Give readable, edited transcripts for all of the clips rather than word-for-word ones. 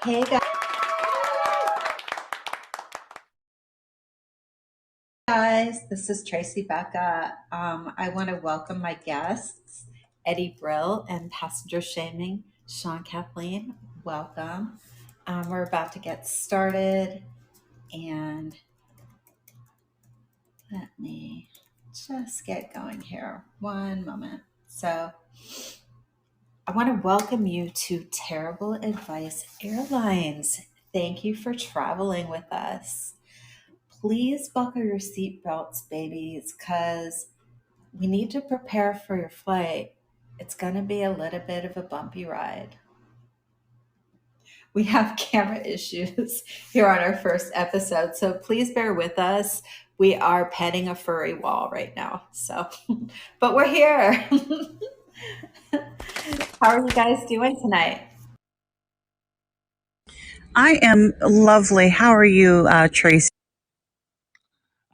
Hey guys, this is Tracey Becca. I want to welcome my guests, Eddie Brill and Passenger Shaming, Sean Kathleen. Welcome. We're about to get started, and let me just get going here. One moment. So, I want to welcome you to Terrible Advice Airlines. Thank you for traveling with us. Please buckle your seatbelts, babies, because we need to prepare for your flight. It's going to be a little bit of a bumpy ride. We have camera issues here on our first episode, so please bear with us. We are petting a furry wall right now, so, but we're here. How are you guys doing tonight? I am lovely. How are you, Tracey?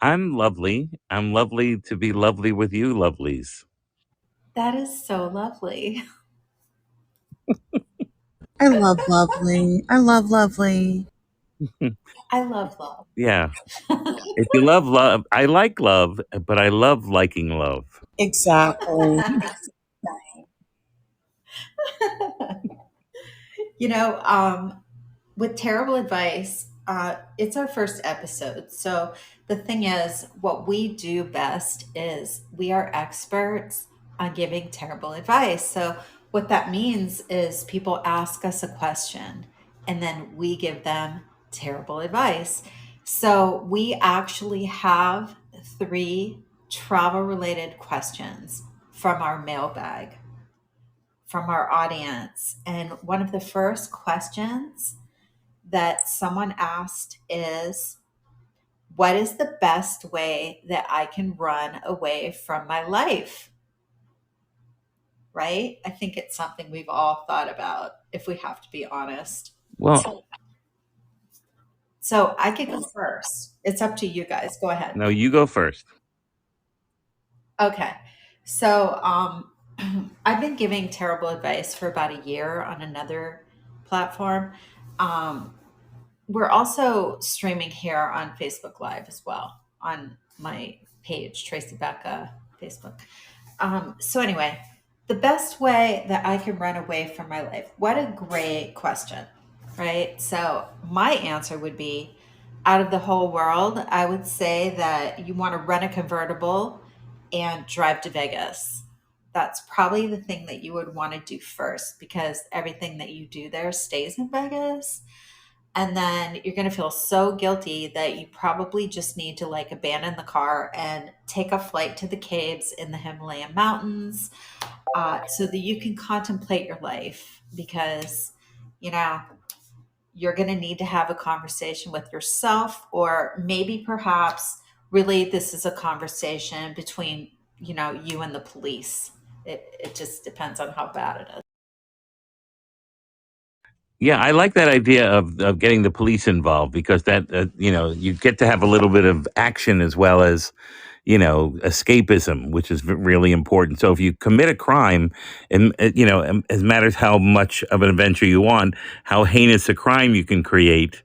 I'm lovely. I'm lovely to be lovely with you, lovelies. That is so lovely. I love lovely. I love lovely. I love love. Yeah. If you love love, I like love, but I love liking love. Exactly. You know, with Terrible Advice, it's our first episode. So the thing is, what we do best is we are experts on giving terrible advice. So what that means is people ask us a question and then we give them terrible advice. So we actually have 3 travel related questions from our mailbag from our audience. And one of the first questions that someone asked is, what is the best way that I can run away from my life? Right? I think it's something we've all thought about, if we have to be honest. Well, So I could go first. It's up to you guys. Go ahead. no, you go first. Okay. So I've been giving terrible advice for about a year on another platform. We're also streaming here on Facebook Live as well on my page, Tracey Becca Facebook. So anyway, the best way that I can run away from my life. What a great question, right? So my answer would be, out of the whole world, I would say that you want to rent a convertible and drive to Vegas. That's probably the thing that you would want to do first because everything that you do there stays in Vegas. And then you're going to feel so guilty that you probably just need to like abandon the car and take a flight to the caves in the Himalayan mountains so that you can contemplate your life because, you know, you're going to need to have a conversation with yourself, or maybe perhaps really this is a conversation between, you know, you and the police. It just depends on how bad it is. Yeah, I like that idea of getting the police involved because that, you get to have a little bit of action as well as, escapism, which is really important. So if you commit a crime, and, it matters how much of an adventure you want, how heinous a crime you can create.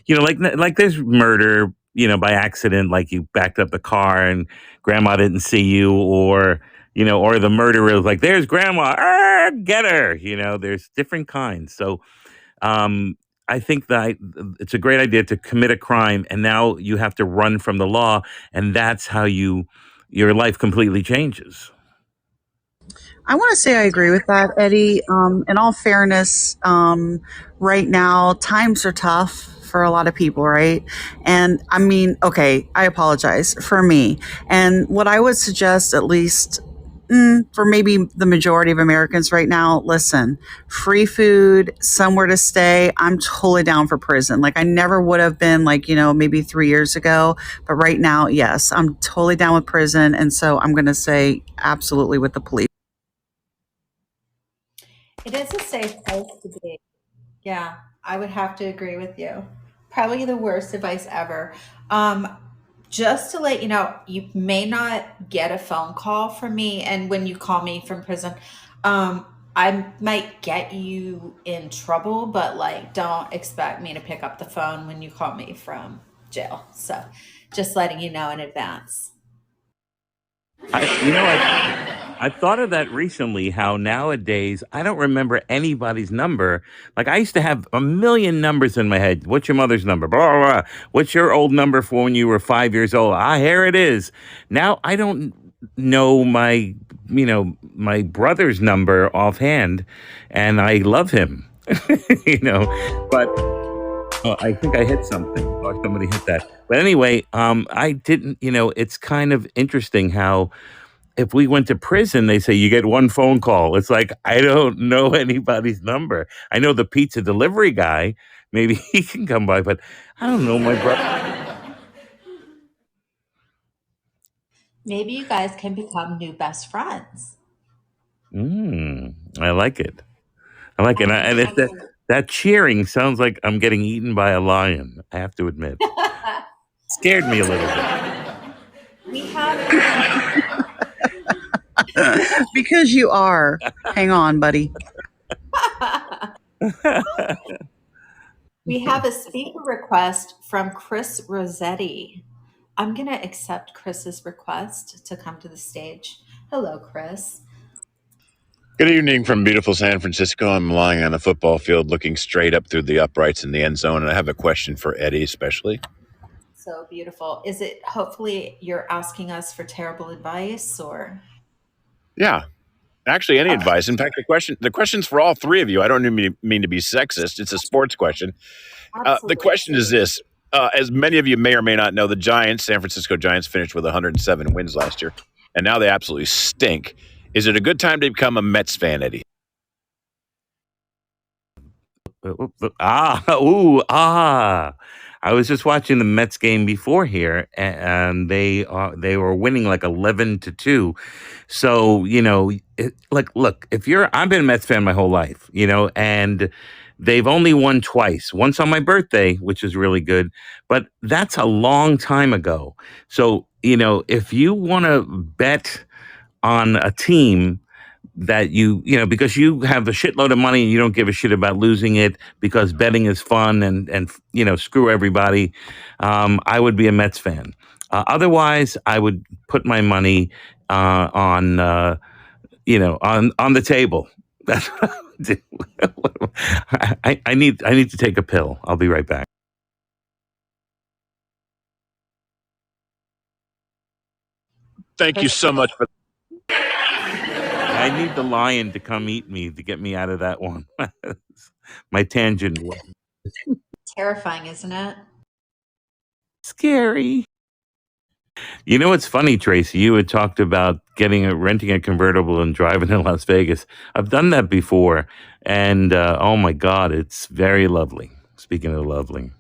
Like there's murder, by accident, like you backed up the car and grandma didn't see you, or the murderer was like, there's grandma, get her. There's different kinds. So, um, I think that it's a great idea to commit a crime, and now you have to run from the law, and that's how your life completely changes. I want to say I agree with that, Eddie. In all fairness, right now times are tough for a lot of people, right? And I mean, okay, I apologize for me. And what I would suggest, at least for maybe the majority of Americans right now, listen, free food, somewhere to stay. I'm totally down for prison. Like I never would have been, like, maybe 3 years ago. But right now, yes, I'm totally down with prison. And so I'm going to say absolutely with the police. It is a safe place to be. Yeah, I would have to agree with you. Probably the worst advice ever. Um, just to let you know, you may not get a phone call from me, and when you call me from prison, um, I might get you in trouble, but like, don't expect me to pick up the phone when you call me from jail. So, just letting you know in advance. I've thought of that recently, how nowadays I don't remember anybody's number. Like I used to have a million numbers in my head. What's your mother's number? Blah, blah, blah. What's your old number for when you were 5 years old? Ah, here it is. Now I don't know my brother's number offhand, and I love him. you know, but I think I hit something, or somebody hit that. But anyway, I didn't. It's kind of interesting how if we went to prison, they say you get one phone call. It's like I don't know anybody's number. I know the pizza delivery guy. Maybe he can come by, but I don't know my brother. Maybe you guys can become new best friends. I like it. I like it, I and mean, that cheering sounds like I'm getting eaten by a lion. I have to admit, scared me a little we have Because you are. Hang on, buddy. bit. we have a speaker request from Chris Rossetti. I'm going to accept Chris's request to come to the stage. Hello, Chris. Good evening from beautiful San Francisco. I'm lying on a football field looking straight up through the uprights in the end zone, and I have a question for Eddie, especially. So beautiful. Is it hopefully you're asking us for terrible advice or? Yeah, actually, any Okay, advice. In fact, the question's for all three of you. I don't mean to be sexist. It's a sports question. The absolutely. question is this: as many of you may or may not know, the Giants, San Francisco Giants, finished with 107 wins last year, and now they absolutely stink. Is it a good time to become a Mets fan, Eddie? Ooh, ah. I was just watching the Mets game before here, and they were winning like 11-2. So like, look, if I've been a Mets fan my whole life, and they've only won twice. Once on my birthday, which is really good, but that's a long time ago. So if you want to bet on a team that because you have a shitload of money and you don't give a shit about losing it because betting is fun and screw everybody, I would be a Mets fan. Otherwise, I would put my money on on the table. That's what I would do. I need to take a pill. I'll be right back. Thank you Chris, so much for I need the lion to come eat me to get me out of that one. My tangent was terrifying, isn't it? scary. You know what's funny, Tracy? You had talked about renting a convertible and driving to Las Vegas. I've done that before, and oh my God, it's very lovely. Speaking of lovely,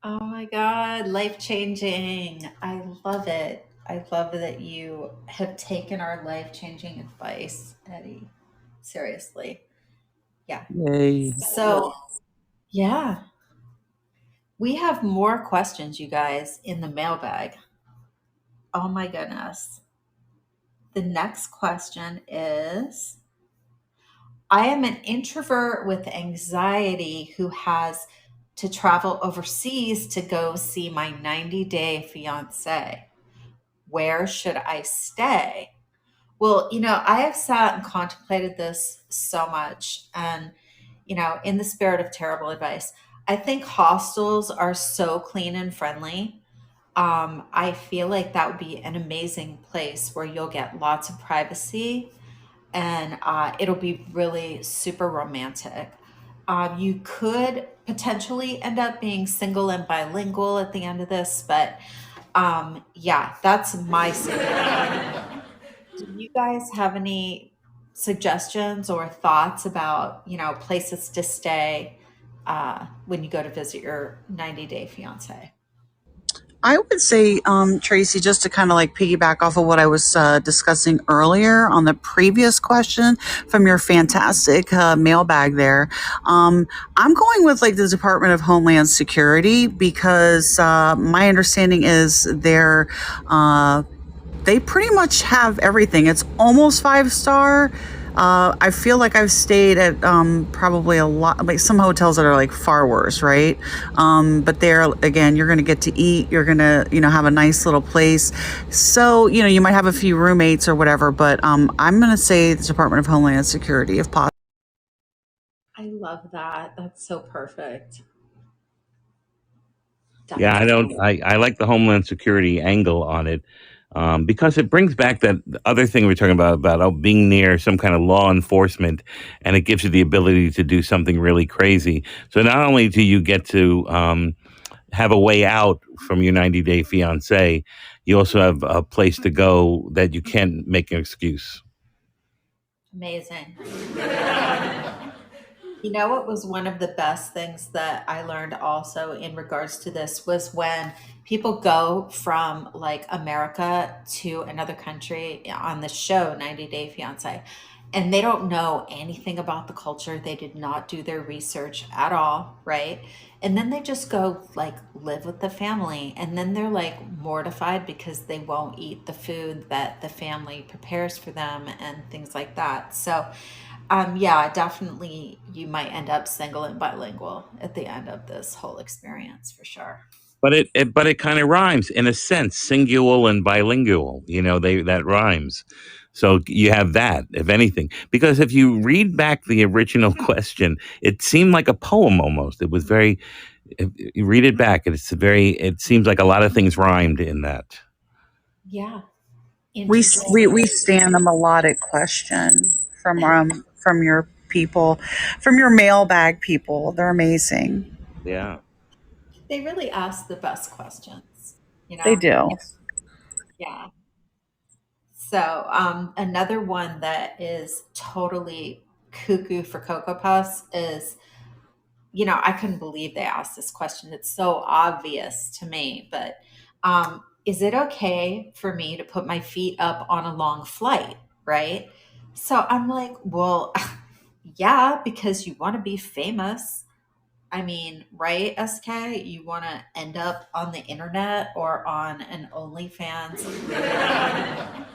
Oh my God, life changing. I love it. I love that you have taken our life changing advice, Eddie. Seriously. Yeah. yay! So, yeah, we have more questions, you guys, in the mailbag. Oh my goodness. The next question is, I am an introvert with anxiety who has to travel overseas to go see my 90-day fiance. Where should I stay? Well, I have sat and contemplated this so much. And, in the spirit of terrible advice, I think hostels are so clean and friendly. I feel like that would be an amazing place where you'll get lots of privacy and it'll be really super romantic. You could potentially end up being single and bilingual at the end of this, but yeah, that's my suggestion. Do you guys have any suggestions or thoughts about, places to stay when you go to visit your 90-day fiance? I would say, Tracy, just to kind of like piggyback off of what I was discussing earlier on the previous question from your fantastic mailbag there. I'm going with like the Department of Homeland Security because my understanding is they pretty much have everything. It's almost 5 star. I feel like I've stayed at probably a lot, like some hotels that are like far worse, right? But there, again, you're going to get to eat. You're going to, have a nice little place. So, you might have a few roommates or whatever, but I'm going to say the Department of Homeland Security if possible. I love that. That's so perfect. Yeah, I Definitely. don't. I like the Homeland Security angle on it because it brings back that other thing we are talking about being near some kind of law enforcement, and it gives you the ability to do something really crazy. So not only do you get to have a way out from your 90-day fiance, you also have a place to go that you can't make an excuse. Amazing. You know what was one of the best things that I learned also in regards to this was when people go from like America to another country on the show 90 Day Fiance and they don't know anything about the culture. They did not do their research at all, right? And then they just go like live with the family and then they're like mortified because they won't eat the food that the family prepares for them and things like that. So yeah, definitely you might end up single and bilingual at the end of this whole experience for sure. But it kind of rhymes in a sense, singular and bilingual. They that rhymes. So you have that, if anything, because if you read back the original question, it seemed like a poem almost. It was very. If you read it back, it's very. It seems like a lot of things rhymed in that. Yeah, We interesting. we stand a melodic question from your people, from your mailbag people. They're amazing. Yeah. They really ask the best questions, you They know? do. Yeah. So, another one that is totally cuckoo for Cocoa Puffs is, I couldn't believe they asked this question. It's so obvious to me, but is it okay for me to put my feet up on a long flight? Right. So I'm like, well, yeah, because you want to be famous. I mean, right, SK? You want to end up on the internet or on an OnlyFans video?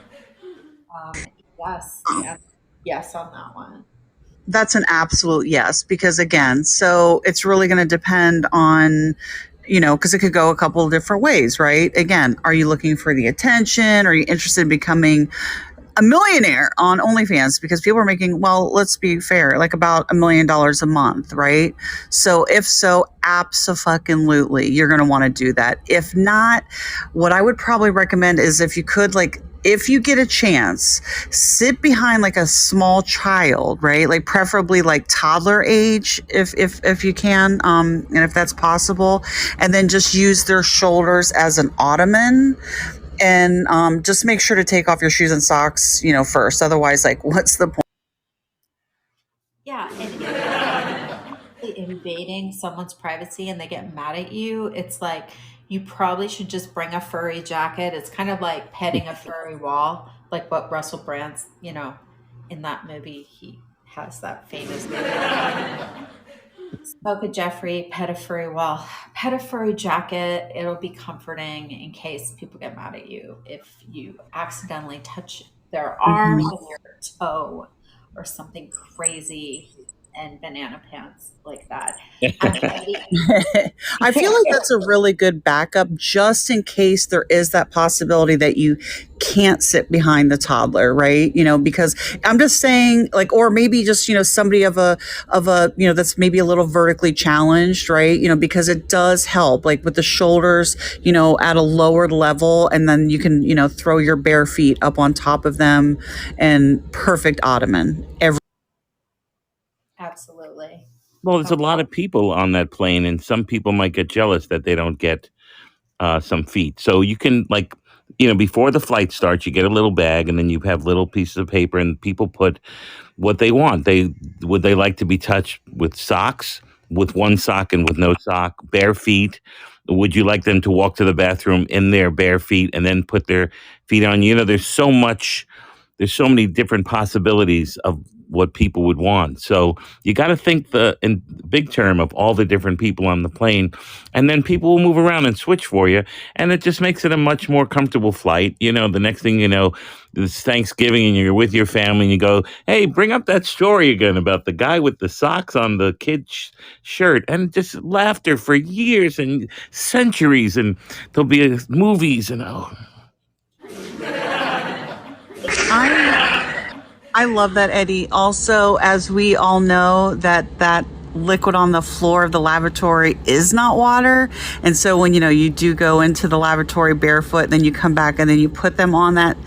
Um, yes, yes, yes on that one. That's an absolute yes, because again, so it's really going to depend on, because it could go a couple of different ways, right? Again, are you looking for the attention? Are you interested in becoming a millionaire on OnlyFans? Because people are making, well, let's be fair, like about $1 million a month, right? So if so, absolutely, you're going to want to do that. If not, what I would probably recommend is if you could, like, if you get a chance, sit behind like a small child, right? Like preferably like toddler age, if you can, and if that's possible, and then just use their shoulders as an ottoman, and just make sure to take off your shoes and socks, first. Otherwise, like, what's the point? Yeah, and if you're actually invading someone's privacy and they get mad at you, it's like you probably should just bring a furry jacket. It's kind of like petting a furry wall, like what Russell Brand's, in that movie, he has that famous Spoke Jeffrey, pet a furry wall, pet a furry jacket. It'll be comforting in case people get mad at you if you accidentally touch their arm Mhm. with your toe or something crazy. and banana pants like that. Eddie, I feel like that's a really good backup just in case there is that possibility that you can't sit behind the toddler, right? Because I'm just saying, like, or maybe just, somebody of a, that's maybe a little vertically challenged, right? Because it does help, like with the shoulders, at a lower level, and then you can, throw your bare feet up on top of them, and perfect ottoman. absolutely. Well, there's a Um, lot of people on that plane, and some people might get jealous that they don't get some feet. So you can, like, before the flight starts, you get a little bag, and then you have little pieces of paper, and people put what they want. They like to be touched with socks, with one sock and with no sock, bare feet. Would you like them to walk to the bathroom in their bare feet and then put their feet on? There's so many different possibilities of what people would want. So you got to think in big term of all the different people on the plane, and then people will move around and switch for you, and it just makes it a much more comfortable flight. The next thing you know, it's Thanksgiving and you're with your family and you go, "Hey, bring up that story again about the guy with the socks on the kid's shirt," and just laughter for years and centuries, and there'll be movies and oh. I love that, Eddie. Also, as we all know, that liquid on the floor of the lavatory is not water. And so when, you do go into the lavatory barefoot, then you come back and then you put them on that,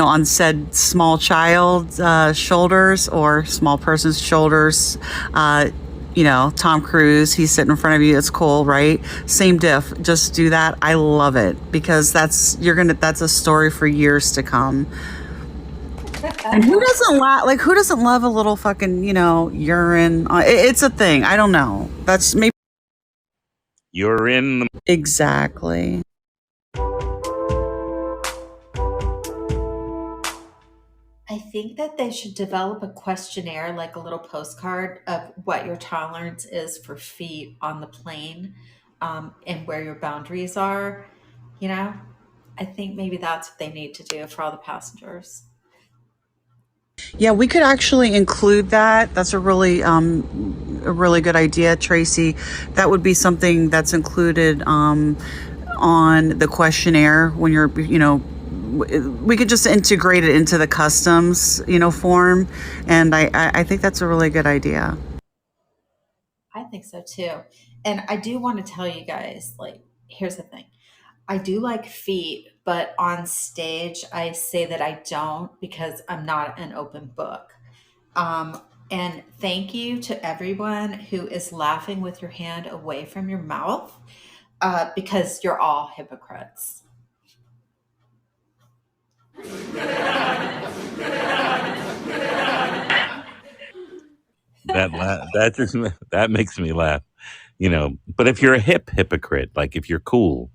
on said small child's shoulders or small person's shoulders. Tom Cruise, he's sitting in front of you. It's cool, right? Same diff. Just do that. I love it because that's a story for years to come. And who doesn't who doesn't love a little fucking, urine? It's a thing. I don't know. That's maybe You're in the exactly. I think that they should develop a questionnaire, like a little postcard of what your tolerance is for feet on the plane, and where your boundaries are. You know, I think maybe that's what they need to do for all the passengers. Yeah, we could actually include that. That's a really good idea, Tracy. That would be something that's included on the questionnaire when you're, we could just integrate it into the customs, form. And I think that's a really good idea. I think so too. And I do want to tell you guys, like, here's the thing. I do like feet, but on stage, I say that I don't because I'm not an open book. Um, and thank you to everyone who is laughing with your hand away from your mouth, because you're all hypocrites. that just that makes me laugh. But if you're a hypocrite, like if you're cool,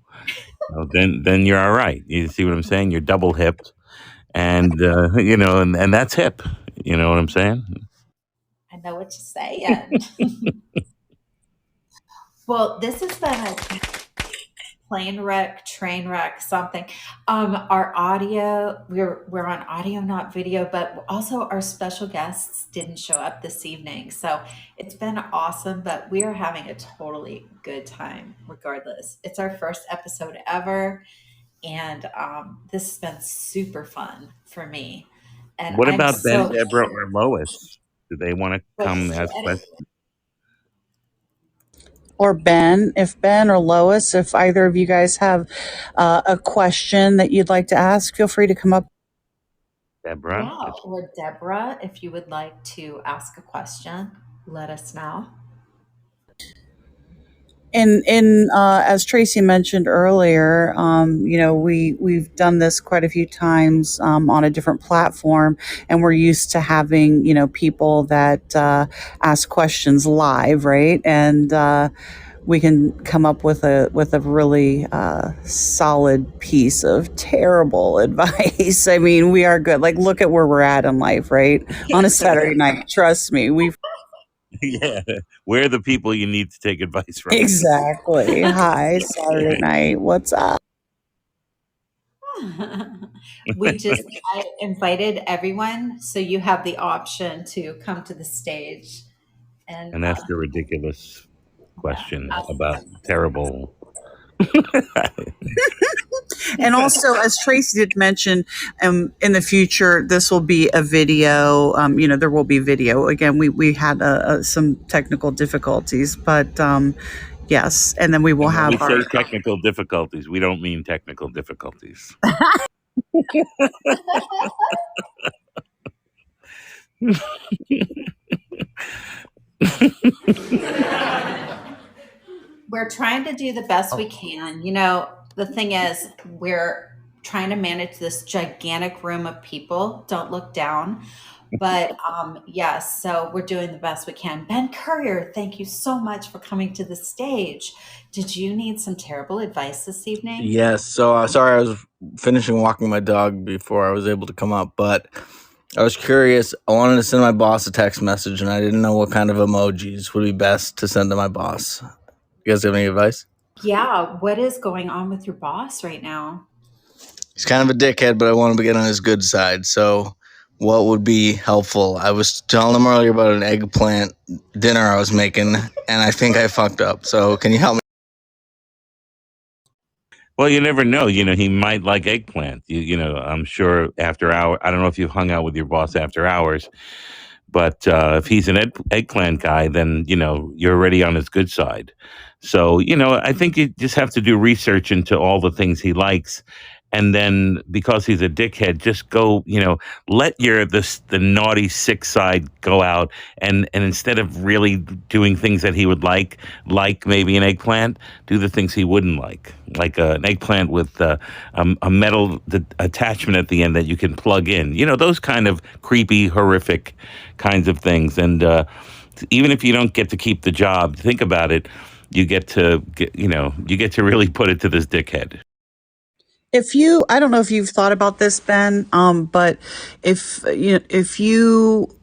then you're all right. You see what I'm saying? You're double hipped, and and that's hip. You know what I'm saying? I know what you're saying. Well, this has been a plane wreck, train wreck, something. Our audio, we're on audio, not video, but also our special guests didn't show up this evening. So it's been awesome, but we are having a totally good time regardless. It's our first episode ever, and this has been super fun for me. And What I'm about Ben, so Deborah, or Lois? Do they want to wait, come Mr. ask Eddie. questions? Or Ben, if Ben or Lois, if either of you guys have a question that you'd like to ask, feel free to come up. Deborah, Yeah, or Deborah, if you would like to ask a question, let us know. In as Tracy mentioned earlier, we've done this quite a few times on a different platform, and we're used to having people that ask questions live, right? And we can come up with a really solid piece of terrible advice. I mean, we are good. Like, look at where we're at in life, right? On a Saturday night, trust me, we yeah, we're the people you need to take advice from. exactly. Hi, Saturday night. What's up? I invited everyone, so you have the option to come to the stage And And ask a ridiculous yeah, question about terrible. And also, as Tracey did mention, in the future, this will be a video. There will be video. Again, we had some technical difficulties, but yes, and then we will And when we have our. say technical difficulties, we don't mean technical difficulties. we're trying to do the best we can. The thing is, we're trying to manage this gigantic room of people. Don't look down. But yes, so we're doing the best we can. Ben Courier, thank you so much for coming to the stage. Did you need some terrible advice this evening? Yes. So sorry, I was finishing walking my dog before I was able to come up, but I was curious. I wanted to send my boss a text message, and I didn't know what kind of emojis would be best to send to my boss. You guys have any advice? Yeah, what is going on with your boss right now? He's kind of a dickhead, but I want him to get on his good side. So, what would be helpful? I was telling him earlier about an eggplant dinner I was making, and I think I fucked up. So, can you help me? Well, you never know. He might like eggplant. I'm sure after hour. I don't know if you've hung out with your boss after hours, but if he's an eggplant guy, then you're already on his good side. So I think you just have to do research into all the things he likes, and then because he's a dickhead, just go. Let the naughty sick side go out, and instead of really doing things that he would like maybe an eggplant, do the things he wouldn't like an eggplant with a metal attachment at the end that you can plug in. Those kind of creepy, horrific kinds of things. And even if you don't get to keep the job, think about it. You get to really put it to this dickhead. I don't know if you've thought about this, Ben, but if you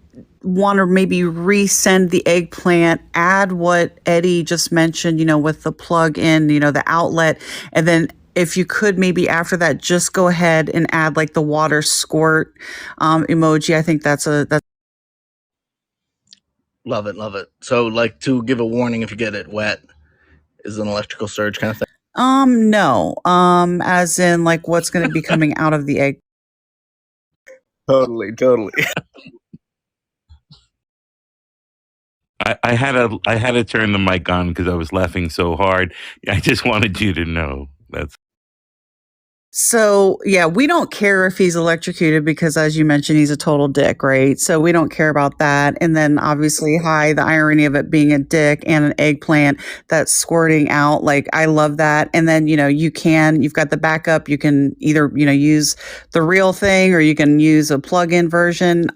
want to maybe resend the eggplant, add what Eddie just mentioned, with the plug in, the outlet, and then if you could maybe after that, just go ahead and add like the water squirt emoji. I think that's. Love it, love it. So, like, to give a warning if you get it wet is an electrical surge kind of thing. No. As in like what's going to be coming out of the egg. Totally. I had to turn the mic on because I was laughing so hard. I just wanted you to know that's. So, yeah, we don't care if he's electrocuted because, as you mentioned, he's a total dick, right? So we don't care about that. And then, obviously, the irony of it being a dick and an eggplant that's squirting out. Like, I love that. And then, you've got the backup. You can either, use the real thing or you can use a plug-in version.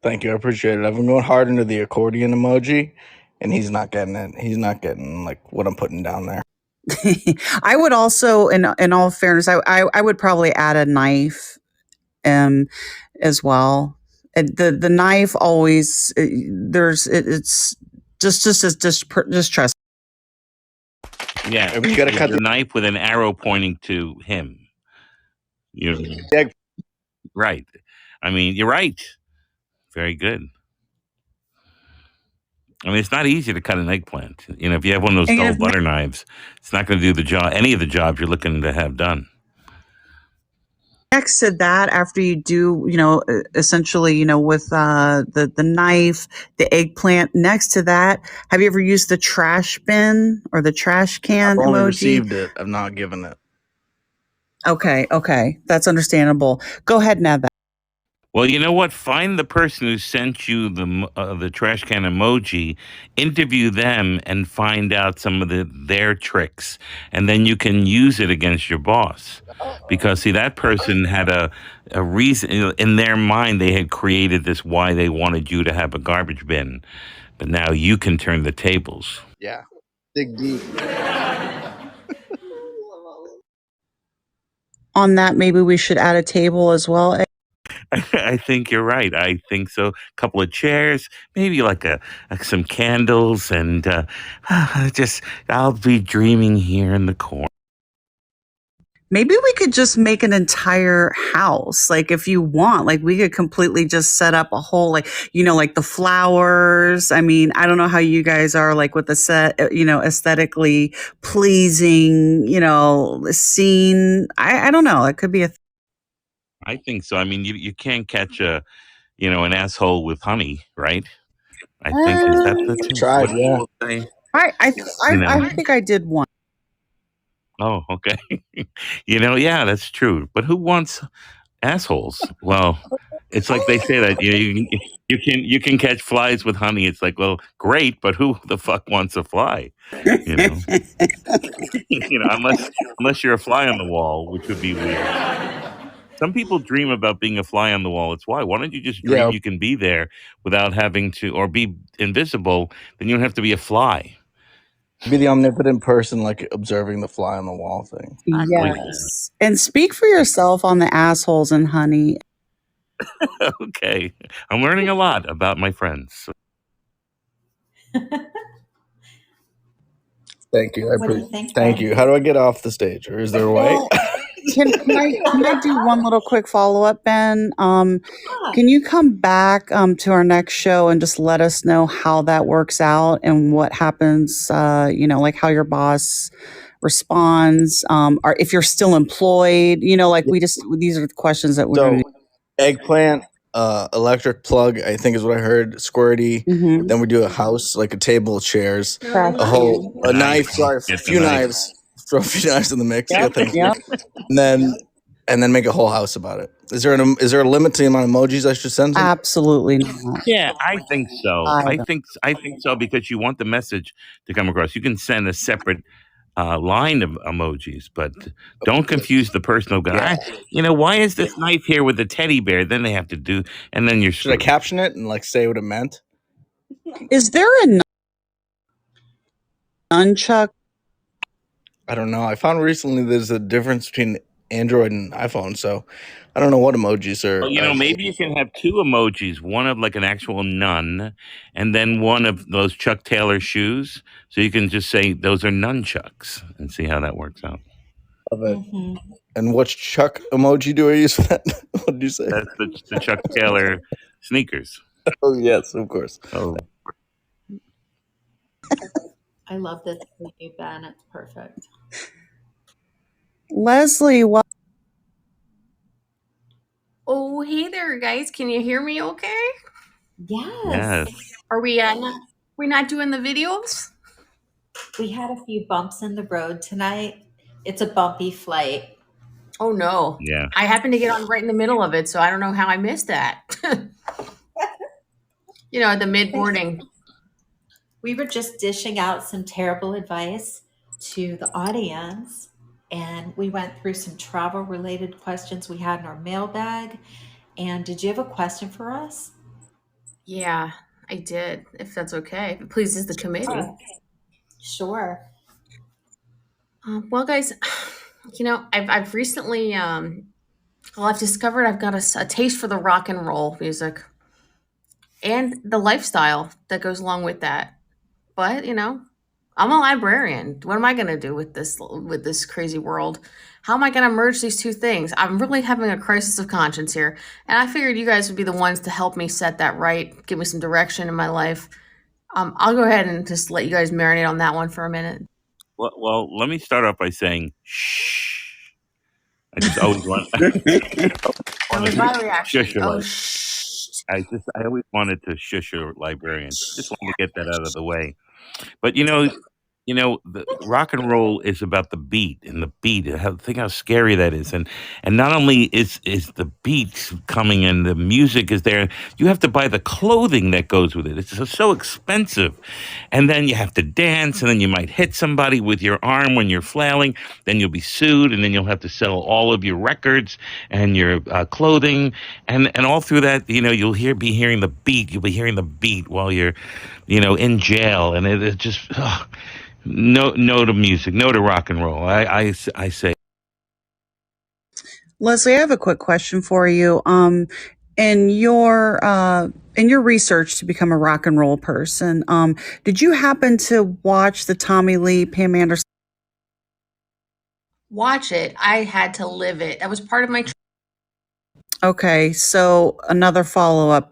Thank you. I appreciate it. I've been going hard into the accordion emoji, and he's not getting it. He's not getting like what I'm putting down there. I would also, in all fairness, I would probably add a knife, as well. The knife always it's just trust. Yeah, We got to cut the knife with an arrow pointing to him. egg. Right. I mean, you're right. Very good. I mean, it's not easy to cut an eggplant. If you have one of those dull butter knives, it's not going to do the job. Any of the jobs you're looking to have done. Next to that, after you do, essentially, with the knife, the eggplant. Next to that, have you ever used the trash bin or the trash can I've only emoji? received it. I've not given it. Okay, that's understandable. Go ahead and add that. Well, you know what? Find the person who sent you the trash can emoji, interview them, and find out some of their tricks, and then you can use it against your boss. Because see, that person had a reason in their mind. They had created this why they wanted you to have a garbage bin, but now you can turn the tables. Yeah, dig deep. On that, maybe we should add a table as well. I think you're right. I think so. A couple of chairs, maybe like some candles, and just I'll be dreaming here in the corner. Maybe we could just make an entire house. Like if you want, like we could completely just set up a whole, like, like the flowers. I mean, I don't know how you guys are like with the set, aesthetically pleasing, scene. I don't know. It could be a I think so. I mean, you can't catch an asshole with honey, right? I think is that the term? What Tried, do yeah. people say? I think I did one. Oh, okay. Yeah, that's true. But who wants assholes? Well, it's like they say that you can catch flies with honey. It's like, well, great, but who the fuck wants a fly? You know, unless you're a fly on the wall, which would be weird. Some people dream about being a fly on the wall. It's why. Why don't you just dream Yeah, you can be there without having to, or be invisible? Then you don't have to be a fly. be the omnipotent person, like observing the fly on the wall thing. Well, Yes. And speak for yourself on the assholes and honey. okay, I'm learning a lot about my friends. Thank you. What do you think, Thank Ben? you. How do I get off the stage, or is there a way? Well, can I do one little quick follow up, Ben? Yeah. Can you come back to our next show and just let us know how that works out and what happens? Like how your boss responds, or if you're still employed. These are the questions that we're So going eggplant, electric plug, I think is what I heard. Squirty. to. Mm-hmm. Then we do a house, like a table, chairs, Trash a knife. Sorry, a Get the few knife. knives. Throw a few knives in the mix. Yeah, Yep. thank you. Yep. And then make a whole house about it. Is there a limit to the amount of emojis I should send? Absolutely not. Yeah, I think so. I I don't. think so because you want the message to come across. You can send a separate line of emojis, but don't confuse the personal guy. Why is this knife here with a teddy bear? Then they have to do, and then you're Should I screwed. caption it and like say what it meant? Is there a nunchuck? I don't know. I found recently there's a difference between Android and iPhone, so I don't know what emojis are. Well, maybe you can have two emojis, one of like an actual nun, and then one of those Chuck Taylor shoes. So you can just say those are nunchucks and see how that works out. Of it. Mm-hmm. And which Chuck emoji do I use for that? What did you say? That's the Chuck Taylor sneakers. Oh yes, of course. Oh, I love this with you, Ben. It's perfect. Leslie, what? Oh, hey there, guys. Can you hear me okay? Yes. Are we we're not doing the videos? We had a few bumps in the road tonight. It's a bumpy flight. Oh no. yeah. I happened to get on right in the middle of it, so I don't know how I missed that. At the mid-morning. We were just dishing out some terrible advice to the audience, and we went through some travel related questions we had in our mailbag. And did you have a question for us? Yeah, I did, if that's okay. If it pleases the committee. Oh, sure. Well, guys, I've recently, I've discovered I've got a taste for the rock and roll music and the lifestyle that goes along with that. But I'm a librarian. What am I going to do with this crazy world? How am I going to merge these two things? I'm really having a crisis of conscience here, and I figured you guys would be the ones to help me set that right, give me some direction in my life. I'll go ahead and just let you guys marinate on that one for a minute. Well, let me start off by saying shh. I just always want. That was my reaction. Shush your Oh, life. shh. I always wanted to shush your librarians. Just wanted to get that out of the way. But the rock and roll is about the beat and the beat. Think how scary that is, and not only is the beat coming and the music is there, you have to buy the clothing that goes with it. It's so expensive, and then you have to dance, and then you might hit somebody with your arm when you're flailing. Then you'll be sued, and then you'll have to sell all of your records and your clothing, and all through that, you'll be hearing the beat. You'll be hearing the beat while you're, in jail, and it's just. No to music, no to rock and roll. I say. Leslie, I have a quick question for you. In your research to become a rock and roll person, did you happen to watch the Tommy Lee Pam Anderson? watch it. I had to live it. That was part of my Okay, so another follow up.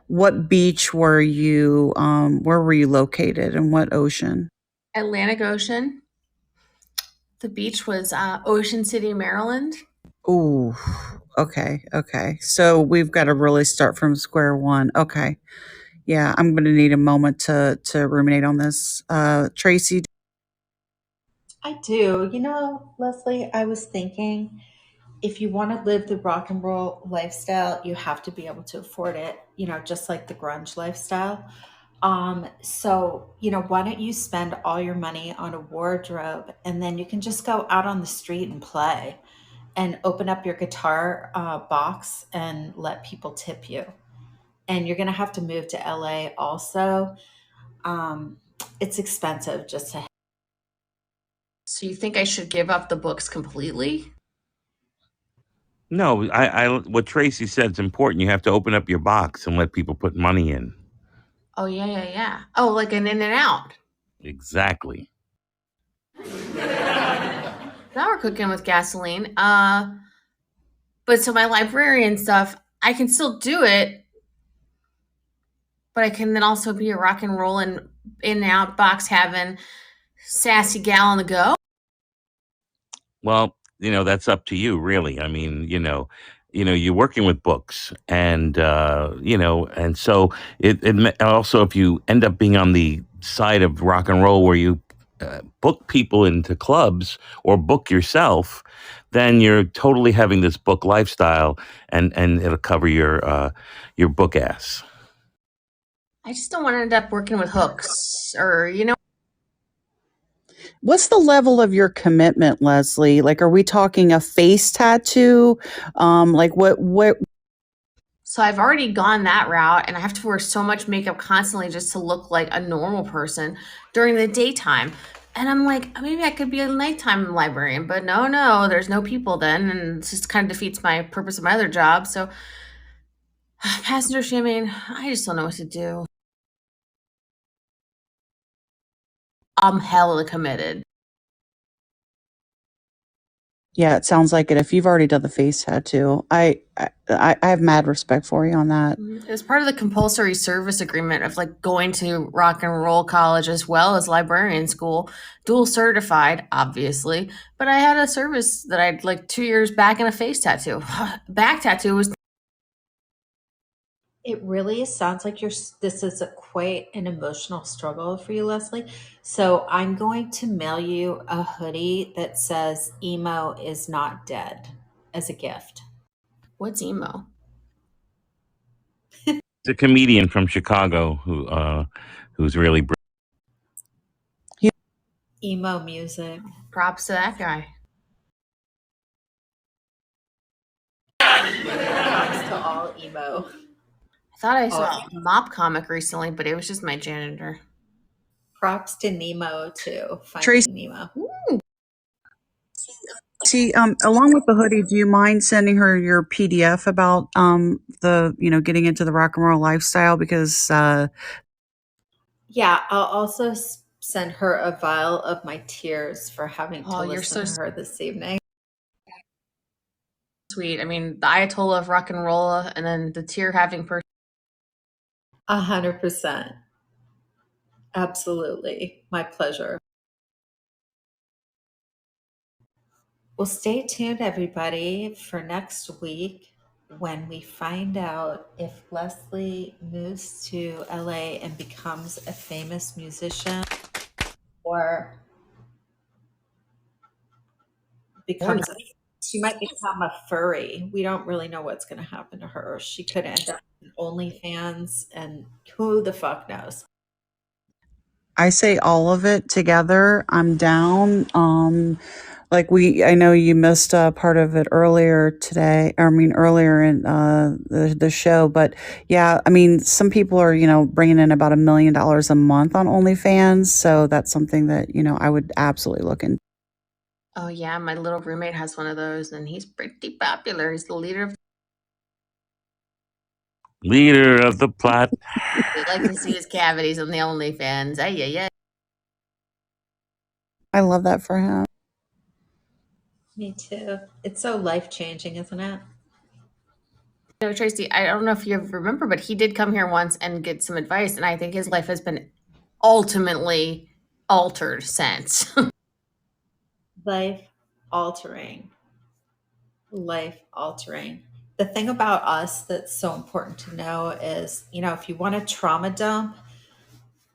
What beach were you? Where were you located, and what ocean? Atlantic Ocean. The beach was Ocean City, Maryland. Ooh, okay, okay. So we've got to really start from square one. Okay, yeah, I'm going to need a moment to ruminate on this. Tracy. I do. Leslie, I was thinking if you want to live the rock and roll lifestyle, you have to be able to afford it, just like the grunge lifestyle. So, why don't you spend all your money on a wardrobe and then you can just go out on the street and play and open up your guitar box and let people tip you. And you're going to have to move to LA also. Um, it's expensive just to. So you think I should give up the books completely? No, what Tracy said is important. You have to open up your box and let people put money in. Oh yeah, yeah, yeah. Oh, like an in and out. Exactly. Now we're cooking with gasoline. But so my librarian stuff, I can still do it, but I can then also be a rock and roll and in and out box having sassy gal on the go. Well, that's up to you, really. I mean, you're working with books, and and so also if you end up being on the side of rock and roll where you book people into clubs or book yourself, then you're totally having this book lifestyle, and it'll cover your book ass. I just don't want to end up working with hooks or What's the level of your commitment, Leslie? Like, are we talking a face tattoo? Like what? So I've already gone that route and I have to wear so much makeup constantly just to look like a normal person during the daytime. And I'm like, maybe I could be a nighttime librarian, but no, there's no people then. And it just kind of defeats my purpose of my other job. So passenger shaming, I just don't know what to do. I'm hella committed. Yeah, it sounds like it. If you've already done the face tattoo, I have mad respect for you on that. It was part of the compulsory service agreement of like going to rock and roll college as well as librarian school, dual certified, obviously. But I had a service that I'd like 2 years back in a face tattoo. Back tattoo was It really sounds like this is quite an emotional struggle for you, Leslie. So I'm going to mail you a hoodie that says "Emo is not dead" as a gift. what's emo? It's a comedian from Chicago who's really Emo music. Props to that guy. Props to all emo. I thought I saw a mop comic recently, but it was just my janitor. Props to Nemo too. Tracy, Finding Nemo. along with the hoodie, do you mind sending her your PDF about the getting into the rock and roll lifestyle? Because Yeah, I'll also send her a vial of my tears for having to Oh, you're listen so to her this evening. sweet. I mean, the Ayatollah of rock and roll, and then the tear having person. 100%. Absolutely. My pleasure. Well, stay tuned, everybody, for next week when we find out if Leslie moves to LA and becomes a famous musician or she might become a furry. We don't really know what's going to happen to her. She could end up in OnlyFans, and who the fuck knows? I say all of it together. I'm down. I know you missed part of it earlier today. I mean, earlier in the show, but yeah, I mean, some people are bringing in about $1 million a month on OnlyFans, so that's something that I would absolutely look into. Oh yeah, my little roommate has one of those, and he's pretty popular. He's the leader of the plot. They like to see his cavities on the OnlyFans. Ay, ay, ay. I love that for him. Me too. It's so life changing, isn't it? Tracy, I don't know if you remember, but he did come here once and get some advice, and I think his life has been ultimately altered since. Life altering. Life altering. The thing about us that's so important to know is, if you want a trauma dump,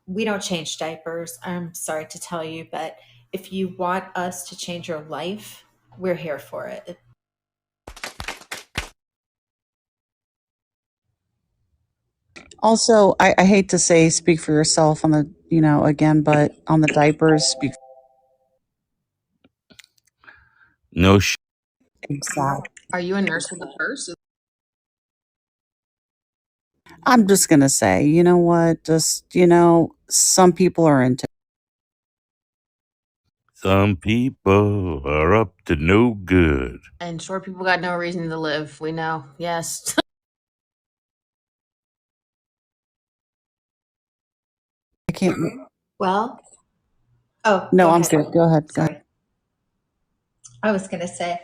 we don't change diapers. I'm sorry to tell you, but if you want us to change your life, we're here for it. Also, I hate to say speak for yourself on the, again, but on the diapers, speak No exactly. Are you a nurse with a purse? I'm just going to say, you know what? Just, some people are into Some people are up to no good. And short people got no reason to live. We know. Yes. I can't. Well, oh, go No, I'm ahead. good. Go ahead. Go ahead. Sorry. I was going to say,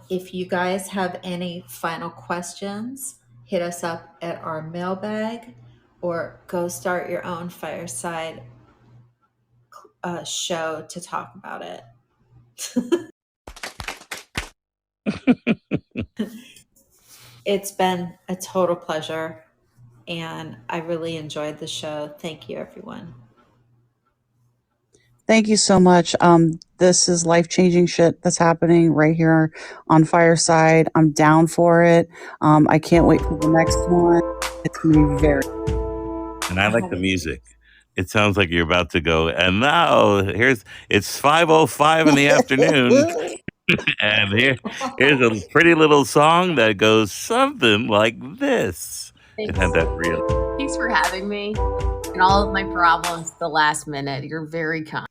if you guys have any final questions, hit us up at our mailbag or go start your own fireside show to talk about it. It's been a total pleasure, and I really enjoyed the show. Thank you, everyone. Thank you so much. This is life changing shit that's happening right here on Fireside. I'm down for it. I can't wait for the next one. It's going to be very. And I like the music. It sounds like you're about to go. And now it's 5:05 in the afternoon, and here's a pretty little song that goes something like this. It Thanks. had that real. Thanks for having me. And all of my problems at the last minute. You're very kind.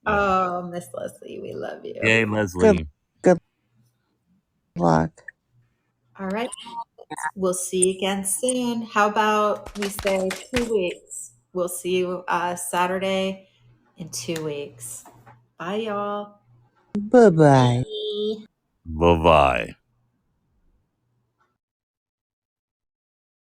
Oh, Miss Leslie, we love you. Yay, Good, Leslie. good luck. All right. We'll see you again soon. How about we say 2 weeks? We'll see you Saturday in 2 weeks. Bye, y'all. Bye bye. Bye. Bye bye.